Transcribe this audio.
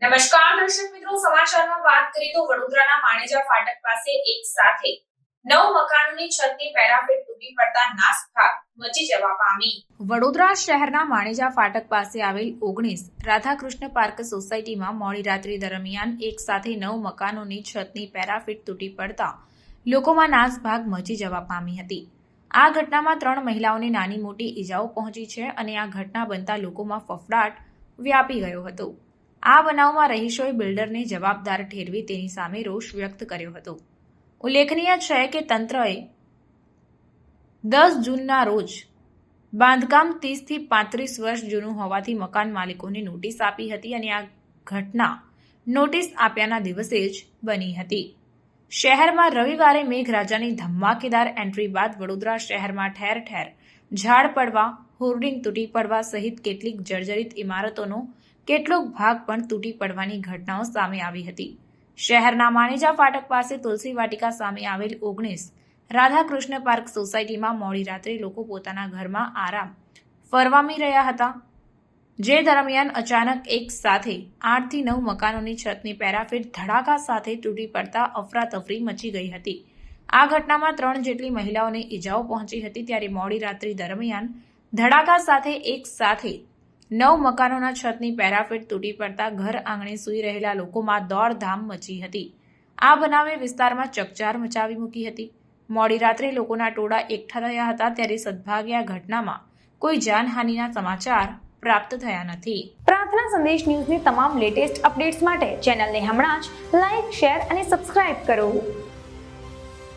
નમસ્કાર દર્શક મિત્રો, સમાચારમાં વાત કરીએ તો વડોદરાના માણેજા ફાટક પાસે એક સાથે 9 મકાનોની છતની પેરાફિટ તૂટી પડતા નાસભાગ મચી જવા પામી. વડોદરા શહેરના માણેજા ફાટક પાસે આવેલ 19 રાધાકૃષ્ણ પાર્ક સોસાયટીમાં મોડી રાત્રિ દરમિયાન એક સાથે 9 મકાનોની છતની પેરાફિટ તૂટી પડતા લોકોમાં નાસભાગ મચી જવા પામી હતી. આ ઘટનામાં 3 મહિલાઓને નાની મોટી ઈજાઓ પહોંચી છે અને આ ઘટના બનતા લોકોમાં ફફડાટ વ્યાપી ગયો હતો. આ બનાવમાં રહીશોએ બિલ્ડરને જવાબદાર ઠેરવી તેની સામે રોષ વ્યક્ત કર્યો હતો. ઉલ્લેખનીય છે કે તંત્રએ 10 જૂનના રોજ બાંધકામ 30 થી 35 વર્ષ જૂનું હોવાથી મકાન માલિકોને નોટિસ આપી હતી અને આ ઘટના નોટિસ આપ્યાના દિવસે જ બની હતી. શહેરમાં રવિવારે મેઘરાજાની ધમાકેદાર એન્ટ્રી બાદ વડોદરા શહેરમાં ઠેર ઠેર ઝાડ પડવા, હોર્ડિંગ તૂટી પડવા સહિત કેટલીક જર્જરિત ઇમારતોનો કેટલોક ભાગ પણ તૂટી પડવાની ઘટનાઓ સામે આવી હતી. શહેરના માણેજા ફાટક પાસે તુલસી વાટિકા સામે આવેલ 19 રાધાકૃષ્ણ પાર્ક સોસાયટીમાં મોડી રાત્રે લોકો પોતાના ઘરમાં આરામ ફરવામી રહ્યા હતા. જે દરમિયાન અચાનક એક સાથે 8 થી 9 મકાનોની છતની પેરાફિટ ધડાકા સાથે તૂટી પડતા અફરાતફરી મચી ગઈ હતી. આ ઘટનામાં 3 જેટલી મહિલાઓને ઈજાઓ પહોંચી હતી. ત્યારે મોડી રાત્રિ દરમિયાન ધડાકા સાથે એક સાથે 9 મકાનોના છતની પેરાફિટ તૂટી પડતા ઘર આંગણે સૂઈ રહેલા લોકોમાં દોડધામ મચી હતી. આ બનાવે વિસ્તારમાં ચકચાર મચાવી મૂકી હતી. મોડી રાત્રે લોકોના ટોળા એકઠા રહ્યા હતા. ત્યારે સદભાગ્યે આ ઘટનામાં કોઈ જાનહાનિના સમાચાર પ્રાપ્ત થયા નથી. પ્રાર્થના સંદેશ ન્યૂઝની તમામ લેટેસ્ટ અપડેટ્સ માટે ચેનલને હમણાં જ લાઇક, શેર અને સબસ્ક્રાઇબ કરો.